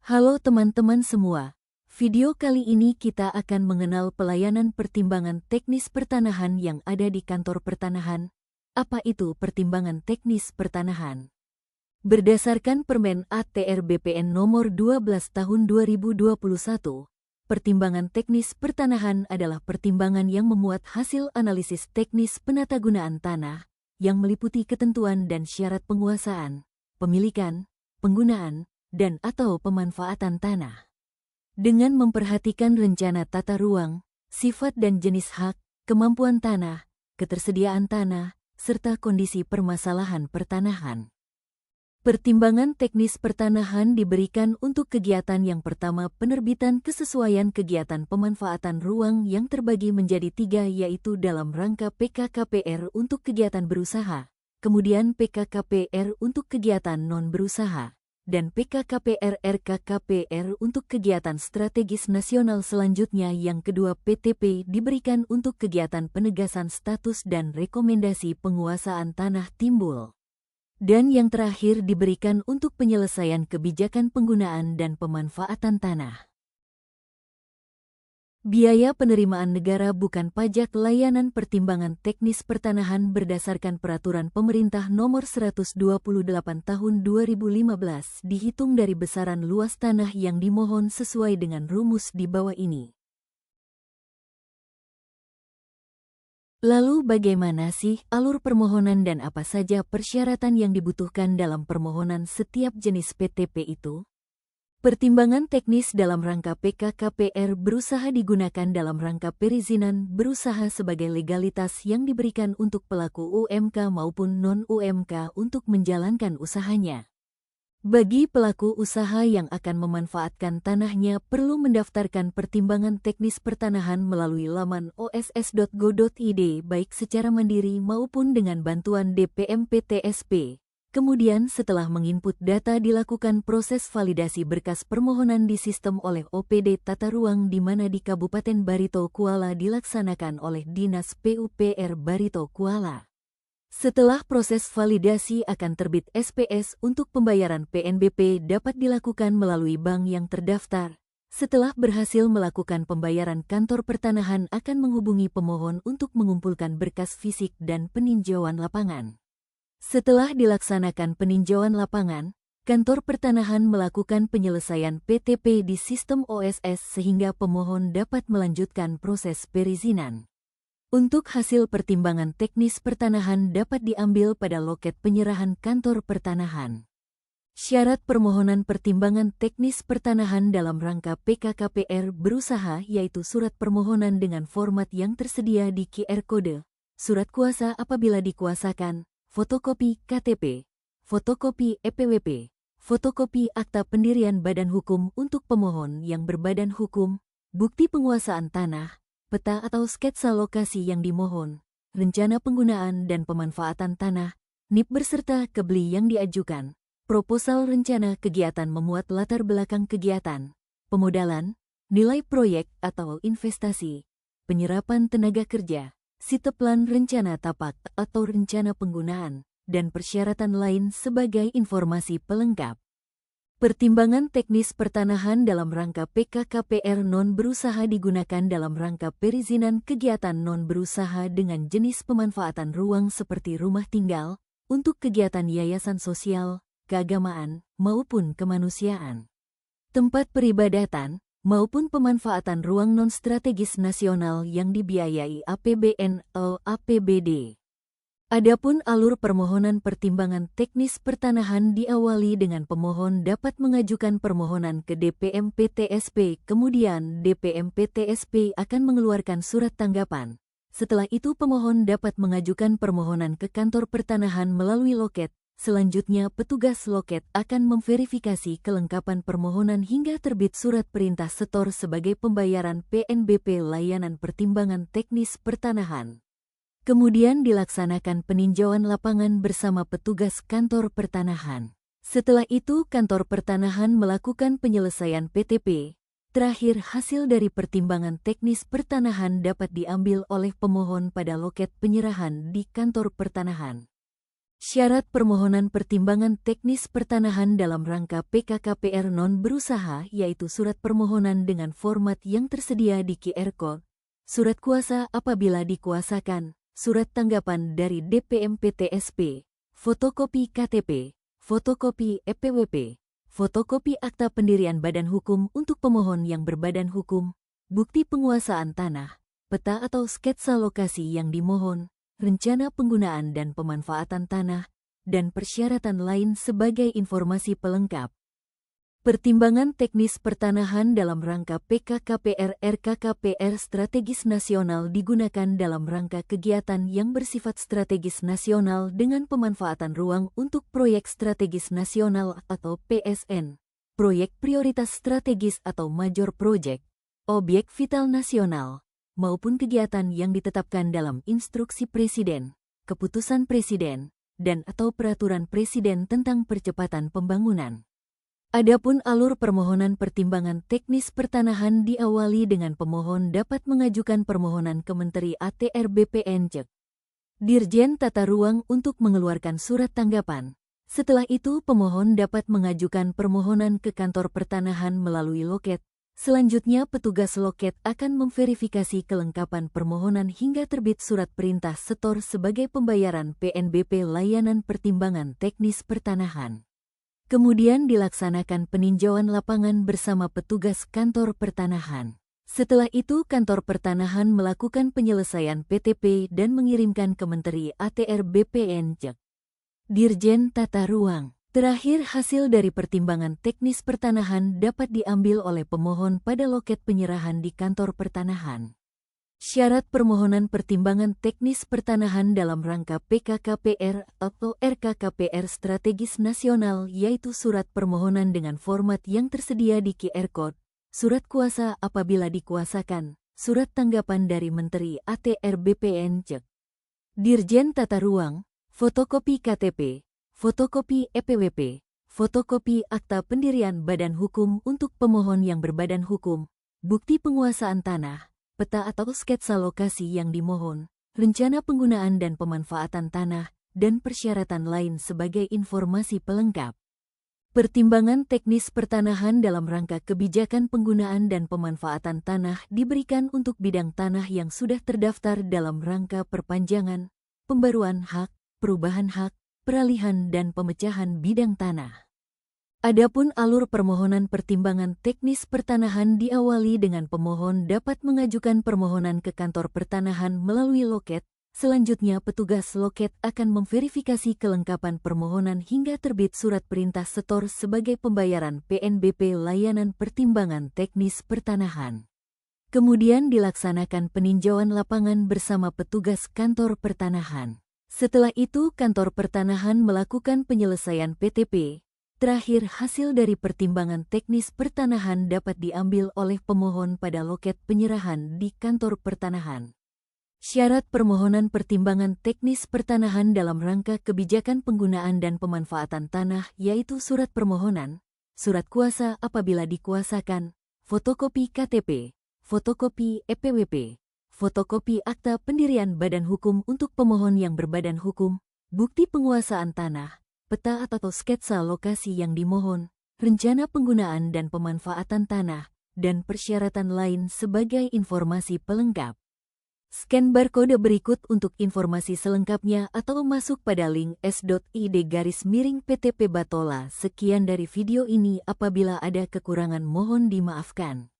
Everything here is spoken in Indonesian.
Halo teman-teman semua, video kali ini kita akan mengenal pelayanan pertimbangan teknis pertanahan yang ada di kantor pertanahan. Apa itu pertimbangan teknis pertanahan? Berdasarkan Permen ATR BPN nomor 12 tahun 2021, pertimbangan teknis pertanahan adalah pertimbangan yang memuat hasil analisis teknis penatagunaan tanah, yang meliputi ketentuan dan syarat penguasaan, pemilikan, penggunaan, dan atau pemanfaatan tanah. Dengan memperhatikan rencana tata ruang, sifat dan jenis hak, kemampuan tanah, ketersediaan tanah, serta kondisi permasalahan pertanahan. Pertimbangan teknis pertanahan diberikan untuk kegiatan yang pertama penerbitan kesesuaian kegiatan pemanfaatan ruang yang terbagi menjadi 3 yaitu dalam rangka PKKPR untuk kegiatan berusaha, kemudian PKKPR untuk kegiatan non-berusaha, dan PKKPR-RKKPR untuk kegiatan strategis nasional selanjutnya. Yang kedua PTP diberikan untuk kegiatan penegasan status dan rekomendasi penguasaan tanah timbul. Dan yang terakhir diberikan untuk penyelesaian kebijakan penggunaan dan pemanfaatan tanah. Biaya penerimaan negara bukan pajak layanan pertimbangan teknis pertanahan berdasarkan Peraturan Pemerintah Nomor 128 Tahun 2015 dihitung dari besaran luas tanah yang dimohon sesuai dengan rumus di bawah ini. Lalu bagaimana sih alur permohonan dan apa saja persyaratan yang dibutuhkan dalam permohonan setiap jenis PTP itu? Pertimbangan teknis dalam rangka PKKPR berusaha digunakan dalam rangka perizinan berusaha sebagai legalitas yang diberikan untuk pelaku UMK maupun non-UMK untuk menjalankan usahanya. Bagi pelaku usaha yang akan memanfaatkan tanahnya perlu mendaftarkan pertimbangan teknis pertanahan melalui laman oss.go.id baik secara mandiri maupun dengan bantuan DPM PTSP. Kemudian setelah menginput data dilakukan proses validasi berkas permohonan di sistem oleh OPD Tata Ruang di mana di Kabupaten Barito Kuala dilaksanakan oleh Dinas PUPR Barito Kuala. Setelah proses validasi akan terbit SPS untuk pembayaran PNBP dapat dilakukan melalui bank yang terdaftar. Setelah berhasil melakukan pembayaran kantor pertanahan akan menghubungi pemohon untuk mengumpulkan berkas fisik dan peninjauan lapangan. Setelah dilaksanakan peninjauan lapangan, kantor pertanahan melakukan penyelesaian PTP di sistem OSS sehingga pemohon dapat melanjutkan proses perizinan. Untuk hasil pertimbangan teknis pertanahan dapat diambil pada loket penyerahan kantor pertanahan. Syarat permohonan pertimbangan teknis pertanahan dalam rangka PKKPR berusaha yaitu surat permohonan dengan format yang tersedia di QR Code, surat kuasa apabila dikuasakan, fotokopi KTP, fotokopi EPWP, fotokopi akta pendirian badan hukum untuk pemohon yang berbadan hukum, bukti penguasaan tanah, peta atau sketsa lokasi yang dimohon, rencana penggunaan dan pemanfaatan tanah, NIP beserta kebeli yang diajukan, proposal rencana kegiatan memuat latar belakang kegiatan, pemodalan, nilai proyek atau investasi, penyerapan tenaga kerja, siteplan rencana tapak atau rencana penggunaan, dan persyaratan lain sebagai informasi pelengkap. Pertimbangan teknis pertanahan dalam rangka PKKPR non-berusaha digunakan dalam rangka perizinan kegiatan non-berusaha dengan jenis pemanfaatan ruang seperti rumah tinggal, untuk kegiatan yayasan sosial, keagamaan, maupun kemanusiaan. Tempat peribadatan, maupun pemanfaatan ruang non-strategis nasional yang dibiayai APBN atau APBD. Adapun alur permohonan pertimbangan teknis pertanahan diawali dengan pemohon dapat mengajukan permohonan ke DPM PTSP, kemudian DPM PTSP akan mengeluarkan surat tanggapan. Setelah itu pemohon dapat mengajukan permohonan ke kantor pertanahan melalui loket. Selanjutnya petugas loket akan memverifikasi kelengkapan permohonan hingga terbit surat perintah setor sebagai pembayaran PNBP layanan pertimbangan teknis pertanahan. Kemudian dilaksanakan peninjauan lapangan bersama petugas kantor pertanahan. Setelah itu kantor pertanahan melakukan penyelesaian PTP. Terakhir hasil dari pertimbangan teknis pertanahan dapat diambil oleh pemohon pada loket penyerahan di kantor pertanahan. Syarat permohonan pertimbangan teknis pertanahan dalam rangka PKKPR non-berusaha yaitu surat permohonan dengan format yang tersedia di QR Code, surat kuasa apabila dikuasakan, surat tanggapan dari DPM PTSP, fotokopi KTP, fotokopi EPWP, fotokopi akta pendirian badan hukum untuk pemohon yang berbadan hukum, bukti penguasaan tanah, peta atau sketsa lokasi yang dimohon, rencana penggunaan dan pemanfaatan tanah, dan persyaratan lain sebagai informasi pelengkap. Pertimbangan teknis pertanahan dalam rangka PKKPR RKKPR strategis nasional digunakan dalam rangka kegiatan yang bersifat strategis nasional dengan pemanfaatan ruang untuk proyek strategis nasional atau PSN, proyek prioritas strategis atau major project, objek vital nasional, maupun kegiatan yang ditetapkan dalam instruksi Presiden, keputusan Presiden, dan atau peraturan Presiden tentang percepatan pembangunan. Adapun alur permohonan pertimbangan teknis pertanahan diawali dengan pemohon dapat mengajukan permohonan ke Menteri ATR BPN Cek, Dirjen Tata Ruang untuk mengeluarkan surat tanggapan. Setelah itu pemohon dapat mengajukan permohonan ke kantor pertanahan melalui loket. Selanjutnya petugas loket akan memverifikasi kelengkapan permohonan hingga terbit surat perintah setor sebagai pembayaran PNBP layanan pertimbangan teknis pertanahan. Kemudian dilaksanakan peninjauan lapangan bersama petugas kantor pertanahan. Setelah itu kantor pertanahan melakukan penyelesaian PTP dan mengirimkan ke Menteri ATR BPN Cek, Dirjen Tata Ruang. Terakhir hasil dari pertimbangan teknis pertanahan dapat diambil oleh pemohon pada loket penyerahan di kantor pertanahan. Syarat permohonan pertimbangan teknis pertanahan dalam rangka PKKPR atau RKKPR strategis nasional yaitu surat permohonan dengan format yang tersedia di QR Code, surat kuasa apabila dikuasakan, surat tanggapan dari Menteri ATR BPN Cek, Dirjen Tata Ruang, fotokopi KTP, fotokopi EPWP, fotokopi akta pendirian badan hukum untuk pemohon yang berbadan hukum, bukti penguasaan tanah, peta atau sketsa lokasi yang dimohon, rencana penggunaan dan pemanfaatan tanah, dan persyaratan lain sebagai informasi pelengkap. Pertimbangan teknis pertanahan dalam rangka kebijakan penggunaan dan pemanfaatan tanah diberikan untuk bidang tanah yang sudah terdaftar dalam rangka perpanjangan, pembaruan hak, perubahan hak, peralihan dan pemecahan bidang tanah. Adapun alur permohonan pertimbangan teknis pertanahan diawali dengan pemohon dapat mengajukan permohonan ke kantor pertanahan melalui loket. Selanjutnya petugas loket akan memverifikasi kelengkapan permohonan hingga terbit surat perintah setor sebagai pembayaran PNBP layanan pertimbangan teknis pertanahan. Kemudian dilaksanakan peninjauan lapangan bersama petugas kantor pertanahan. Setelah itu kantor pertanahan melakukan penyelesaian PTP. Terakhir, hasil dari pertimbangan teknis pertanahan dapat diambil oleh pemohon pada loket penyerahan di kantor pertanahan. Syarat permohonan pertimbangan teknis pertanahan dalam rangka kebijakan penggunaan dan pemanfaatan tanah yaitu surat permohonan, surat kuasa apabila dikuasakan, fotokopi KTP, fotokopi EPWP, fotokopi akta pendirian badan hukum untuk pemohon yang berbadan hukum, bukti penguasaan tanah, peta atau sketsa lokasi yang dimohon, rencana penggunaan dan pemanfaatan tanah, dan persyaratan lain sebagai informasi pelengkap. Scan barcode berikut untuk informasi selengkapnya atau masuk pada link s.id/PTP Batola. Sekian dari video ini, apabila ada kekurangan mohon dimaafkan.